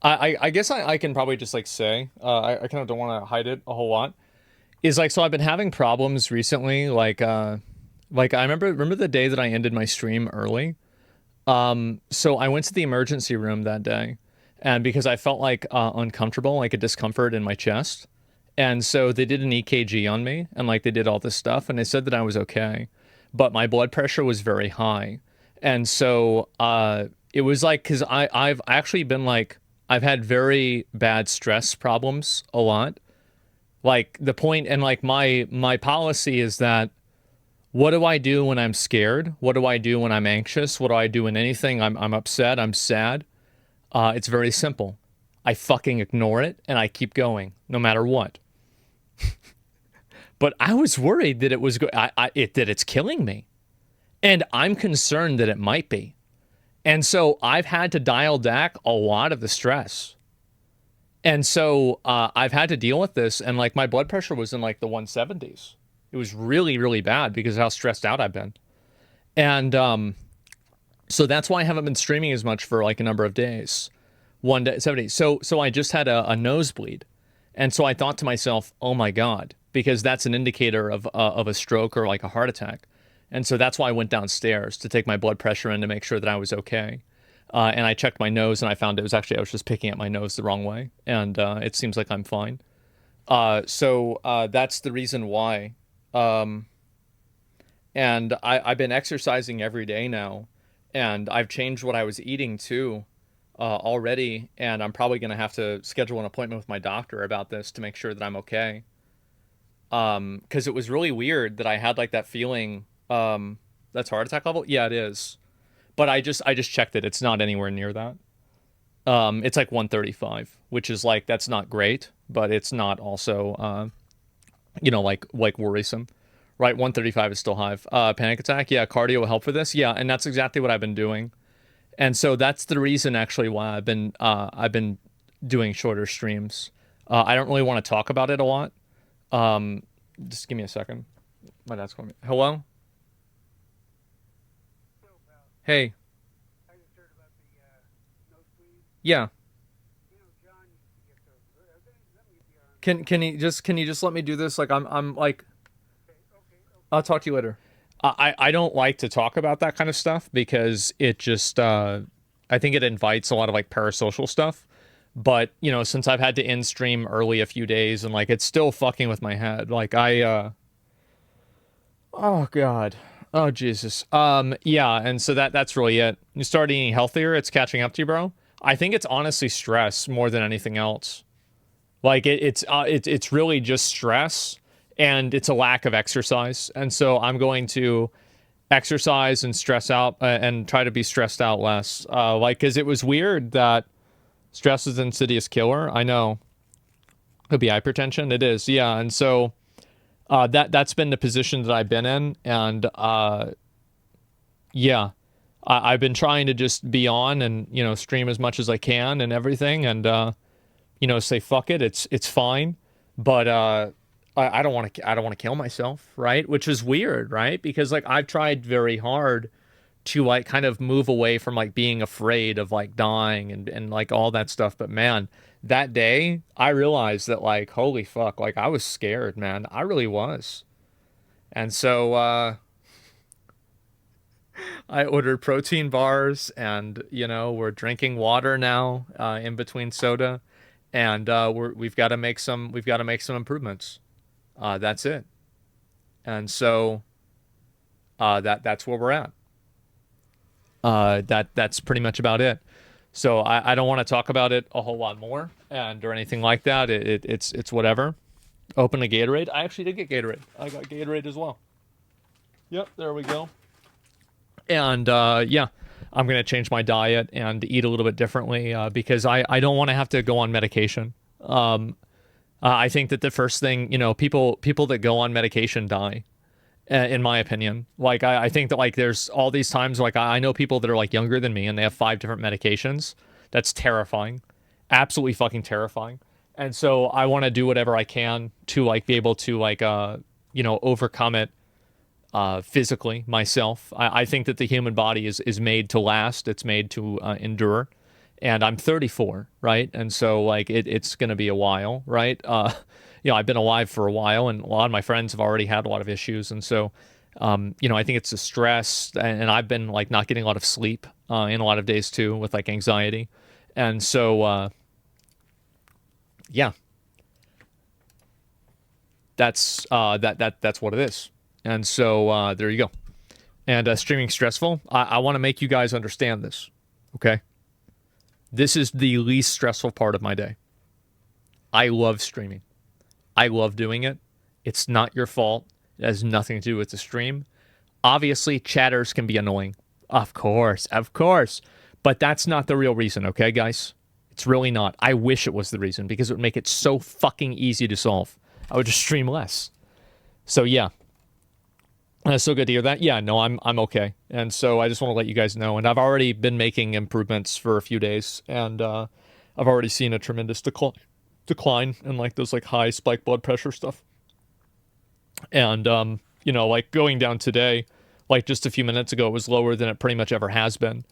I guess I can probably just like say, I kind of don't want to hide it a whole lot. Is like, so I've been having problems recently, like I remember the day that I ended my stream early. So I went to the emergency room that day, and because I felt like uncomfortable, like a discomfort in my chest, and so they did an EKG on me, and like they did all this stuff, and they said that I was okay, but my blood pressure was very high, and so it was like because I've actually been like I've had very bad stress problems a lot. Like the point, and like my policy is that what do I do when I'm scared? What do I do when I'm anxious? What do I do when anything I'm upset, I'm sad? It's very simple. I fucking ignore it and I keep going no matter what. But I was worried that it was that it's killing me, and I'm concerned that it might be. And so I've had to dial back a lot of the stress. And so I've had to deal with this, and like my blood pressure was in like the 170s. It was really, really bad because of how stressed out I've been. And so that's why I haven't been streaming as much for like a number of days. 1 day, 70. So I just had a nosebleed, and so I thought to myself, oh my god, because that's an indicator of a stroke or like a heart attack. And so that's why I went downstairs to take my blood pressure in to make sure that I was okay. And I checked my nose and I found it was actually I was just picking at my nose the wrong way, and it seems like I'm fine. So that's the reason why. Um, and I've been exercising every day now, and I've changed what I was eating too already, and I'm probably gonna have to schedule an appointment with my doctor about this to make sure that I'm okay. Because it was really weird that I had like that feeling. That's heart attack level. Yeah, it is. But I just checked it. It's not anywhere near that. It's like 135, which is like that's not great, but it's not also like worrisome. Right, 135 is still high. Panic attack. Yeah, cardio will help for this. Yeah, and that's exactly what I've been doing. And so that's the reason actually why I've been doing shorter streams. I don't really want to talk about it a lot. Um, just give me a second. My dad's calling me. Hello. Hey. Yeah. Can you just let me do this? Like I'm like I'll talk to you later. I don't like to talk about that kind of stuff because it just I think it invites a lot of like parasocial stuff. But since I've had to end stream early a few days, and like it's still fucking with my head. Like oh god. Oh Jesus. Yeah, and so that's really it. You start eating healthier, it's catching up to you, bro. I think it's honestly stress more than anything else. Like it's really just stress, and it's a lack of exercise. And so I'm going to exercise and stress out and try to be stressed out less. Like because it was weird that stress is an insidious killer. I know. Could be hypertension. It is, yeah. And so that's been the position that I've been in, and yeah, I've been trying to just be on and stream as much as I can and everything, and say fuck it, it's fine. But I don't want to kill myself, right? Which is weird, right? Because like I've tried very hard to like kind of move away from like being afraid of like dying and like all that stuff. But man, that day I realized that like holy fuck, like I was scared, man. I really was. And so I ordered protein bars, and we're drinking water now in between soda, and we've got to make some improvements. That's it. And so that's where we're at. That's pretty much about it. So I don't want to talk about it a whole lot more and or anything like that. It's whatever. Open a Gatorade. I actually did get Gatorade. I got Gatorade as well. Yep, there we go. And yeah, I'm gonna change my diet and eat a little bit differently because I don't want to have to go on medication. I think that the first thing, people that go on medication die, in my opinion. Like I think that like there's all these times like I know people that are like younger than me and they have 5 different medications. That's terrifying, absolutely fucking terrifying. And so I want to do whatever I can to like be able to like overcome it physically myself. I think that the human body is made to last. It's made to endure, and I'm 34, right? And so like it's gonna be a while, right? I've been alive for a while, and a lot of my friends have already had a lot of issues, and so I think it's the stress, and I've been like not getting a lot of sleep in a lot of days too with like anxiety, and so yeah, that's what it is, and so there you go. And streaming stressful. I want to make you guys understand this, okay? This is the least stressful part of my day. I love streaming. I love doing it. It's not your fault. It has nothing to do with the stream. Obviously, chatters can be annoying. Of course, of course. But that's not the real reason, okay, guys? It's really not. I wish it was the reason, because it would make it so fucking easy to solve. I would just stream less. So yeah. So good to hear that. Yeah, no, I'm okay. And so I just want to let you guys know. And I've already been making improvements for a few days, and I've already seen a tremendous decline in like those like high spike blood pressure stuff. And like going down today, like just a few minutes ago, it was lower than it pretty much ever has been.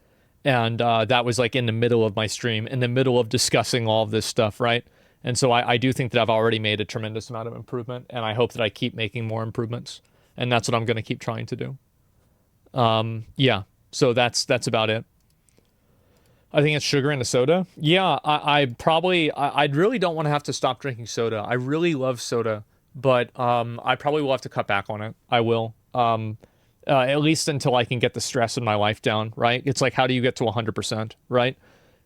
And that was like in the middle of my stream, in the middle of discussing all of this stuff, right? And so I do think that I've already made a tremendous amount of improvement, and I hope that I keep making more improvements. And that's what I'm going to keep trying to do. Yeah, so that's about it. I think it's sugar in a soda. Yeah, I really don't want to have to stop drinking soda. I really love soda, but I probably will have to cut back on it. I will. At least until I can get the stress in my life down, right? It's like, how do you get to 100%, right?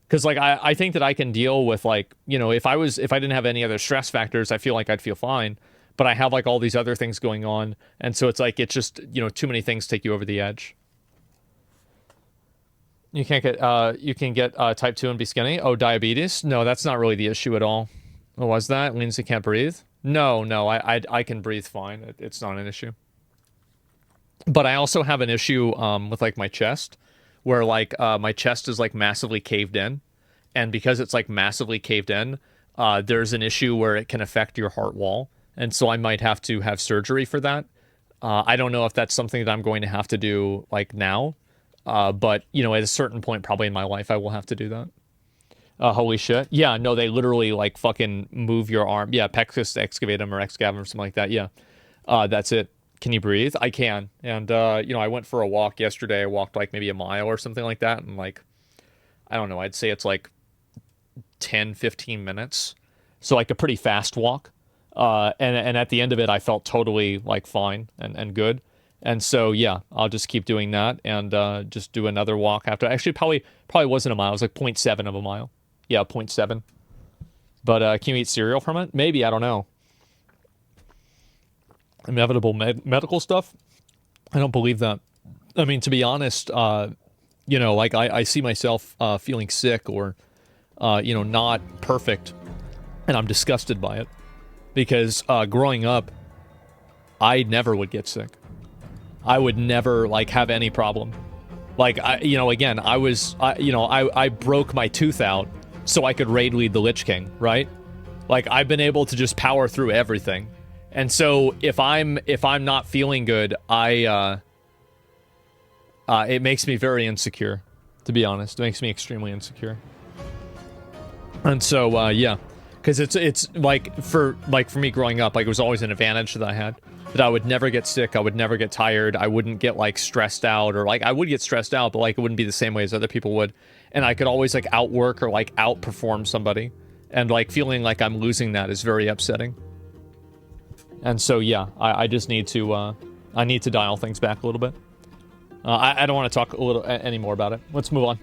Because like I think that I can deal with like, if I didn't have any other stress factors, I feel like I'd feel fine. But I have like all these other things going on, and so it's like it's just too many things take you over the edge. You can get type 2 and be skinny. Oh, diabetes? No, that's not really the issue at all. What was that? Lindsay can't breathe? No, I can breathe fine. It's not an issue. But I also have an issue with like my chest, where like my chest is like massively caved in, and because it's like massively caved in, there's an issue where it can affect your heart wall. And so I might have to have surgery for that. I don't know if that's something that I'm going to have to do like now. But, at a certain point probably in my life, I will have to do that. Holy shit. Yeah, no, they literally like fucking move your arm. Yeah, pectus excavatum or excavum or something like that. Yeah, that's it. Can you breathe? I can. And, I went for a walk yesterday. I walked like maybe a mile or something like that. And like, I don't know, I'd say it's like 10, 15 minutes. So like a pretty fast walk. And at the end of it, I felt totally like fine and good. And so, yeah, I'll just keep doing that and just do another walk after. Actually, probably wasn't a mile. It was like 0.7 of a mile. Yeah, 0.7. But can you eat cereal from it? Maybe. I don't know. Inevitable medical stuff? I don't believe that. I mean, to be honest, like I see myself feeling sick or, not perfect, and I'm disgusted by it. Because growing up, I never would get sick. I would never like have any problem. Like again, I broke my tooth out so I could raid lead the Lich King, right? Like I've been able to just power through everything. And so if I'm not feeling good, it makes me very insecure, to be honest. It makes me extremely insecure. And so yeah. Because it's like for me growing up, like it was always an advantage that I had, that I would never get sick, I would never get tired, I wouldn't get like stressed out, or like I would get stressed out, but like it wouldn't be the same way as other people would, and I could always like outwork or like outperform somebody, and like feeling like I'm losing that is very upsetting. And so yeah, I just need to dial things back a little bit. I don't want to talk any more about it. Let's move on.